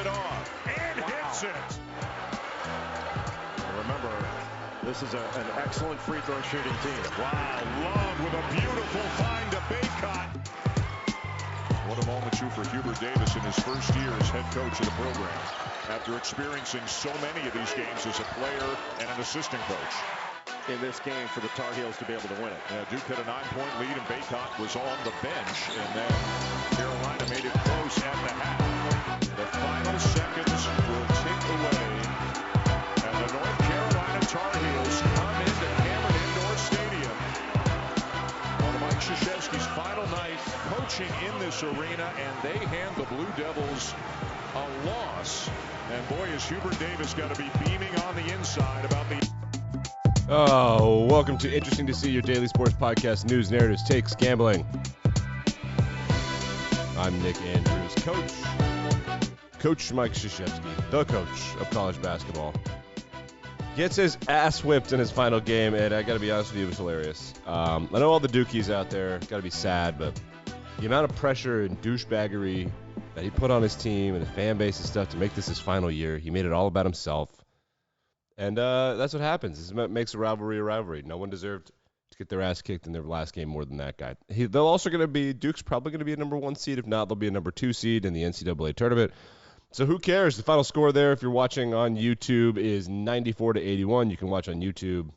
it off and hits it. Remember, this is an excellent free throw shooting team. Wow, Love with a beautiful find to Baycott. What a moment, too, for Hubert Davis in his first year as head coach of the program, after experiencing so many of these games as a player and an assistant coach. In this game for the Tar Heels to be able to win it. Duke had a 9-point lead, and Baycott was on the bench, and then Carolina made it close at the half. The final seconds will tick away, and the North Carolina Tar Heels come into Hammond Indoor Stadium on Mike Krzyzewski's final night coaching in this arena, and they hand the Blue Devils a loss. And boy, is Hubert Davis got to be beaming on the inside about the... Oh, welcome to Interesting to See, your daily sports podcast, news, narratives, takes, gambling. I'm Nick Andrews, Coach Mike Krzyzewski, the coach of college basketball. Gets his ass whipped in his final game, and I got to be honest with you, it was hilarious. I know all the Dukies out there got to be sad, but the amount of pressure and douchebaggery that he put on his team and his fan base and stuff to make this his final year, he made it all about himself. And that's what happens. This is what makes a rivalry a rivalry. No one deserved to get their ass kicked in their last game more than that guy. They'll also going to be, Duke's probably going to be a number 1 seed. If not, they'll be a number 2 seed in the NCAA tournament. So who cares? The final score there, if you're watching on YouTube, is 94-81. You can watch on YouTube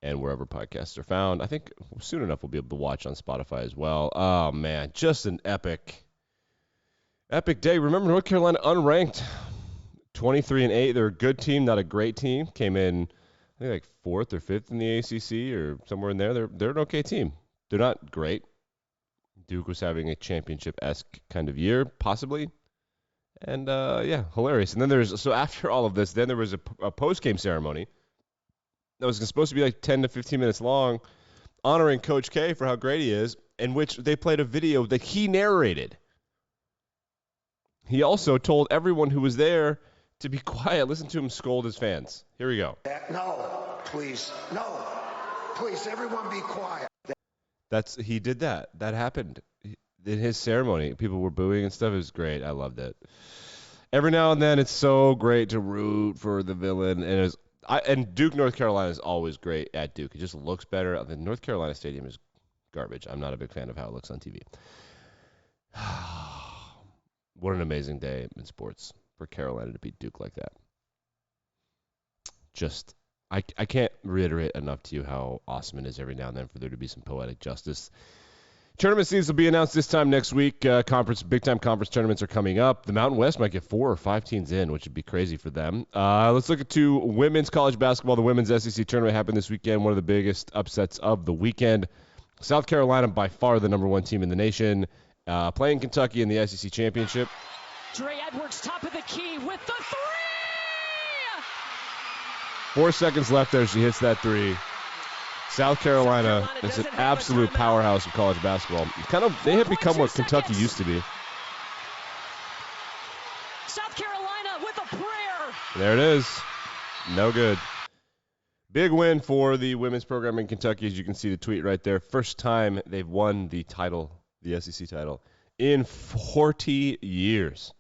and wherever podcasts are found. I think soon enough we'll be able to watch on Spotify as well. Oh, man, just an epic day. Remember, North Carolina unranked. 23-8. They're a good team, not a great team. Came in, I think, like 4th or 5th in the ACC or somewhere in there. They're an okay team. They're not great. Duke was having a championship-esque kind of year, possibly. And, yeah, hilarious. And then so after all of this, then there was a post-game ceremony that was supposed to be like 10 to 15 minutes long, honoring Coach K for how great he is, in which they played a video that he narrated. He also told everyone who was there to be quiet. Listen to him scold his fans. Here we go. No, please, everyone be quiet. He did that. That happened in his ceremony. People were booing and stuff. It was great. I loved it. Every now and then, it's so great to root for the villain. And Duke, North Carolina is always great at Duke. It just looks better. The North Carolina Stadium is garbage. I'm not a big fan of how it looks on TV. What an amazing day in sports for Carolina to beat Duke like that. Just, I can't reiterate enough to you how awesome it is every now and then for there to be some poetic justice. Tournament seeds will be announced this time next week. Big-time conference tournaments are coming up. The Mountain West might get 4 or 5 teams in, which would be crazy for them. Let's look at women's college basketball. The women's SEC tournament happened this weekend, one of the biggest upsets of the weekend. South Carolina, by far the number 1 team in the nation, playing Kentucky in the SEC championship. Dre Edwards, top of the key with the 3! 4 seconds left there. She hits that 3. South Carolina is an absolute powerhouse of college basketball. They have become what Kentucky used to be. South Carolina with a prayer. There it is. No good. Big win for the women's program in Kentucky, as you can see the tweet right there. First time they've won the title, the SEC title, in 40 years.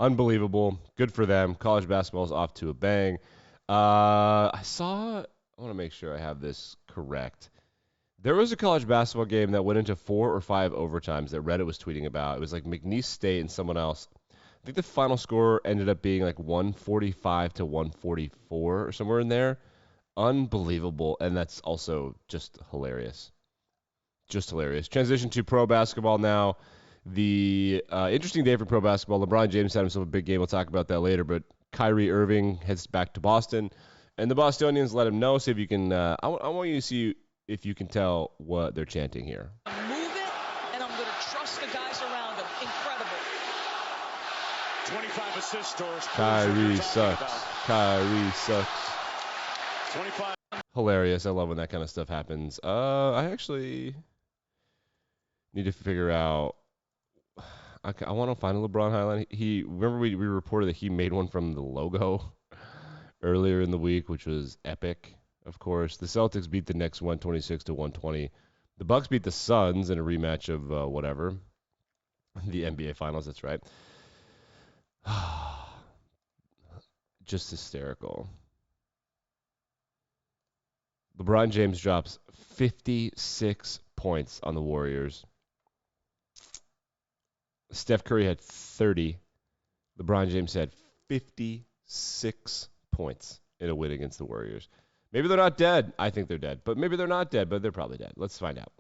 Unbelievable. Good for them. College basketball is off to a bang. I want to make sure I have this correct. There was a college basketball game that went into 4 or 5 overtimes that Reddit was tweeting about. It was like McNeese State and someone else. I think the final score ended up being like 145 to 144 or somewhere in there. Unbelievable. And that's also just hilarious. Just hilarious. Transition to pro basketball now. The interesting day for pro basketball. LeBron James had himself a big game. We'll talk about that later. But Kyrie Irving heads back to Boston. And the Bostonians let him know. See if you can I want you to see if you can tell what they're chanting here. Move it, and I'm going to trust the guys around him. Incredible. 25 assist stores. Kyrie sucks. Kyrie sucks. 25. Hilarious. I love when that kind of stuff happens. I actually need to figure out. I want to find a LeBron highlight. Remember we reported that he made one from the logo earlier in the week, which was epic. Of course, the Celtics beat the Knicks 126 to 120. The Bucks beat the Suns in a rematch of whatever, the NBA Finals. That's right. Just hysterical. LeBron James drops 56 points on the Warriors. Steph Curry had 30. LeBron James had 56 points in a win against the Warriors. Maybe they're not dead. I think they're dead. But maybe they're not dead, but they're probably dead. Let's find out.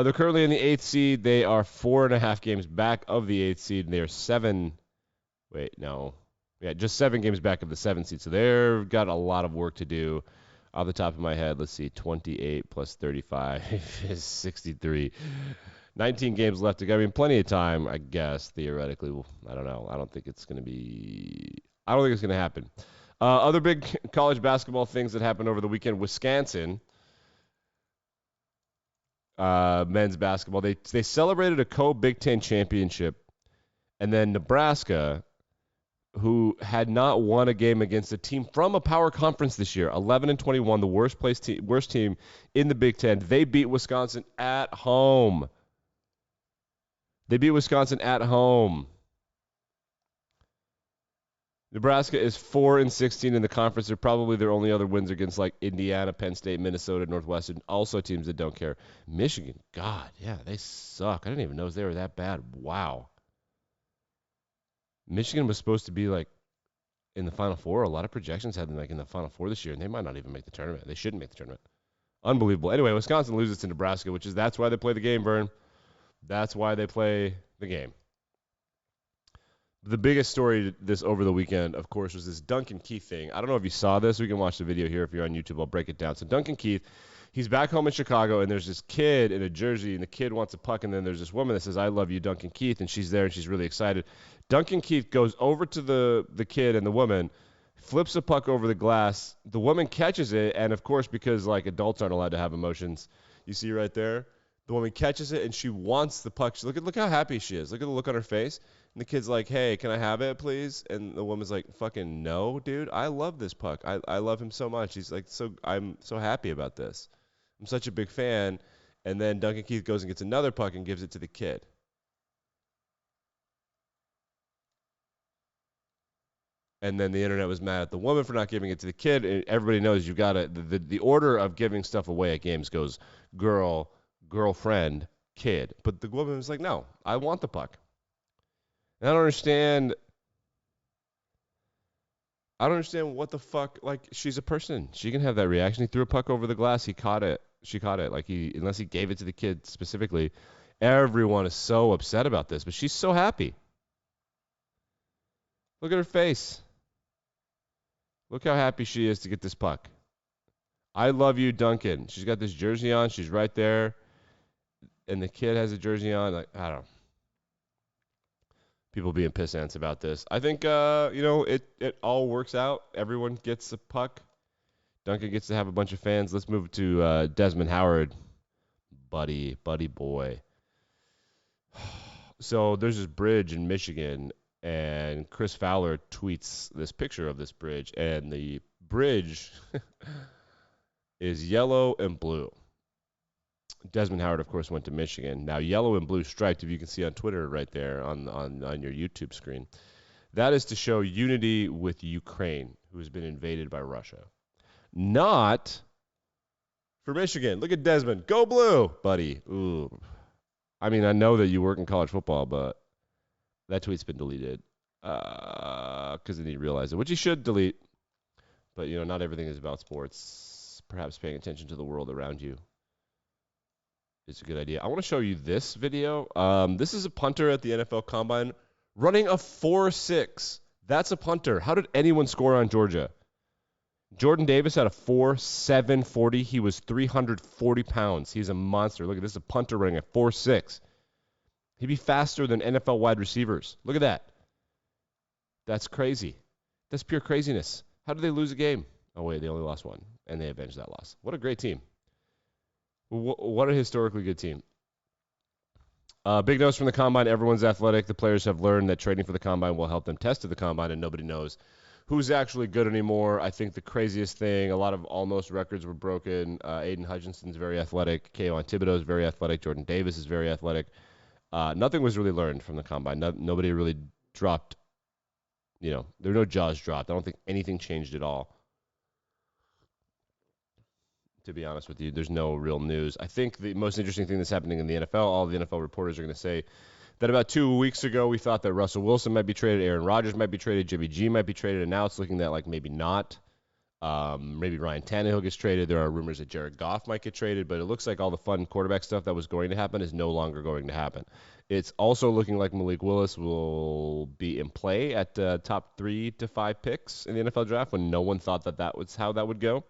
They're currently in the 8th seed. They are 4.5 games back of the 8th seed, and they are 7. Wait, no. Yeah, just 7 games back of the 7th seed. So they've got a lot of work to do. Off the top of my head, let's see. 28 plus 35 is 63. 19 games left to go. I mean, plenty of time, I guess, theoretically. I don't know. I don't think it's going to happen. Other big college basketball things that happened over the weekend. Wisconsin men's basketball. They celebrated a co-Big Ten championship. And then Nebraska, who had not won a game against a team from a power conference this year, 11-21, the worst team in the Big Ten. They beat Wisconsin at home. Nebraska is 4-16 in the conference. They're probably their only other wins against like Indiana, Penn State, Minnesota, Northwestern, also teams that don't care. Michigan, God, yeah, they suck. I didn't even know they were that bad. Wow. Michigan was supposed to be like in the Final Four. A lot of projections had them like in the Final Four this year, and they might not even make the tournament. They shouldn't make the tournament. Unbelievable. Anyway, Wisconsin loses to Nebraska, that's why they play the game, Vern. That's why they play the game. The biggest story this over the weekend, of course, was this Duncan Keith thing. I don't know if you saw this. We can watch the video here if you're on YouTube. I'll break it down. So Duncan Keith, he's back home in Chicago, and there's this kid in a jersey, and the kid wants a puck, and then there's this woman that says, "I love you, Duncan Keith," and she's there, and she's really excited. Duncan Keith goes over to the kid and the woman, flips a puck over the glass. The woman catches it, and of course, because like adults aren't allowed to have emotions, you see right there, the woman catches it, and she wants the puck. Look how happy she is. Look at the look on her face. And the kid's like, "Hey, can I have it, please?" And the woman's like, "Fucking no, dude. I love this puck. I love him so much." He's like, I'm so happy about this. I'm such a big fan. And then Duncan Keith goes and gets another puck and gives it to the kid. And then the internet was mad at the woman for not giving it to the kid. And everybody knows you've got to, the order of giving stuff away at games goes girl, girlfriend, kid. But the woman was like, "No, I want the puck." And I don't understand what the fuck, like, she's a person. She can have that reaction. He threw a puck over the glass. She caught it. Like, unless he gave it to the kid specifically. Everyone is so upset about this, but she's so happy. Look at her face. Look how happy she is to get this puck. "I love you, Duncan." She's got this jersey on. She's right there. And the kid has a jersey on. Like, I don't know. People being piss ants about this. I think, it all works out. Everyone gets a puck. Duncan gets to have a bunch of fans. Let's move to Desmond Howard. Buddy boy. So there's this bridge in Michigan, and Chris Fowler tweets this picture of this bridge, and the bridge is yellow and blue. Desmond Howard, of course, went to Michigan. Now, yellow and blue striped, if you can see on Twitter right there on your YouTube screen, that is to show unity with Ukraine, who has been invaded by Russia. Not for Michigan. Look at Desmond. Go blue, buddy. Ooh. I mean, I know that you work in college football, but that tweet's been deleted because they didn't realize it, which you should delete. But, not everything is about sports. Perhaps paying attention to the world around you is a good idea. I want to show you this video. This is a punter at the NFL Combine running a 4.6. That's a punter. How did anyone score on Georgia? Jordan Davis had a 4.7 40. He was 340 pounds. He's a monster. Look at this, a punter running a 4.6. He'd be faster than NFL wide receivers. Look at that. That's crazy. That's pure craziness. How did they lose a game? Oh, wait, they only lost one, and they avenged that loss. What a great team. What a historically good team. Big notes from the Combine. Everyone's athletic. The players have learned that training for the Combine will help them test to the Combine, and nobody knows who's actually good anymore. I think the craziest thing, a lot of almost records were broken. Aiden Hutchinson's very athletic. Keon Thibodeau is very athletic. Jordan Davis is very athletic. Nothing was really learned from the Combine. Nobody really dropped there were no jaws dropped. I don't think anything changed at all. To be honest with you, there's no real news. I think the most interesting thing that's happening in the NFL, all the NFL reporters are going to say that about 2 weeks ago we thought that Russell Wilson might be traded, Aaron Rodgers might be traded, Jimmy G might be traded, and now it's looking that like maybe not. Maybe Ryan Tannehill gets traded. There are rumors that Jared Goff might get traded, but it looks like all the fun quarterback stuff that was going to happen is no longer going to happen. It's also looking like Malik Willis will be in play at top 3 to 5 picks in the NFL draft when no one thought that was how that would go.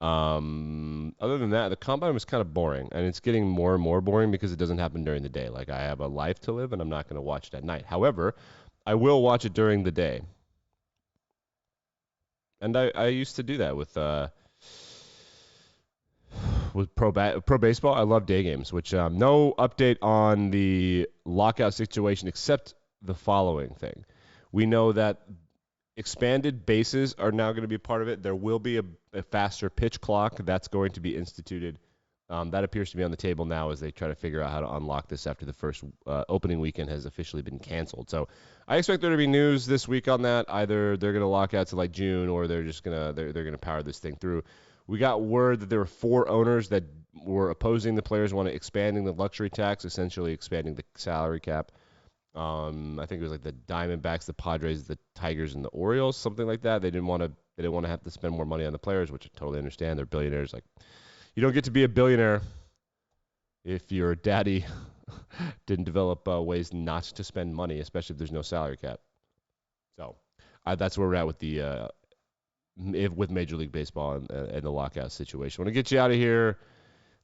Other than that, the combine was kind of boring, and it's getting more and more boring because it doesn't happen during the day. Like, I have a life to live, and I'm not going to watch it at night. However, I will watch it during the day. And I used to do that with pro baseball. I love day games, which no update on the lockout situation except the following thing. We know that expanded bases are now going to be a part of it. There will be a faster pitch clock that's going to be instituted. That appears to be on the table now as they try to figure out how to unlock this after the first opening weekend has officially been canceled. So I expect there to be news this week on that. Either they're going to lock out to like June, or they're just they're going to power this thing through. We got word that there were 4 owners that were opposing the players wanting expanding the luxury tax, essentially expanding the salary cap. I think it was like the Diamondbacks, the Padres, the Tigers, and the Orioles, something like that. They didn't want to have to spend more money on the players, which I totally understand. They're billionaires. Like, you don't get to be a billionaire if your daddy didn't develop ways not to spend money, especially if there's no salary cap. So that's where we're at with with Major League Baseball and the lockout situation. I want to get you out of here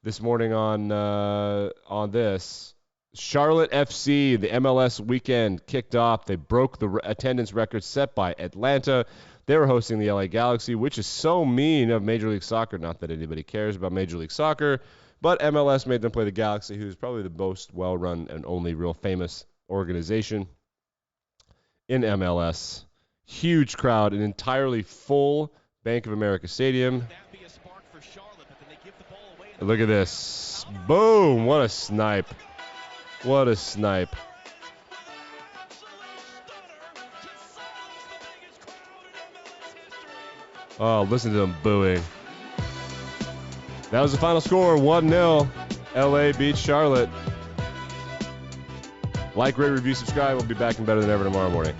this morning on this. Charlotte FC, the MLS weekend kicked off. They broke the attendance record set by Atlanta. They were hosting the LA Galaxy, which is so mean of Major League Soccer. Not that anybody cares about Major League Soccer, but MLS made them play the Galaxy, who's probably the most well-run and only real famous organization in MLS. Huge crowd, an entirely full Bank of America Stadium. Look at this. Boom! What a snipe. What a snipe. Oh, listen to them booing. That was the final score, 1-0. LA beats Charlotte. Like, rate, review, subscribe. We'll be back and better than ever tomorrow morning.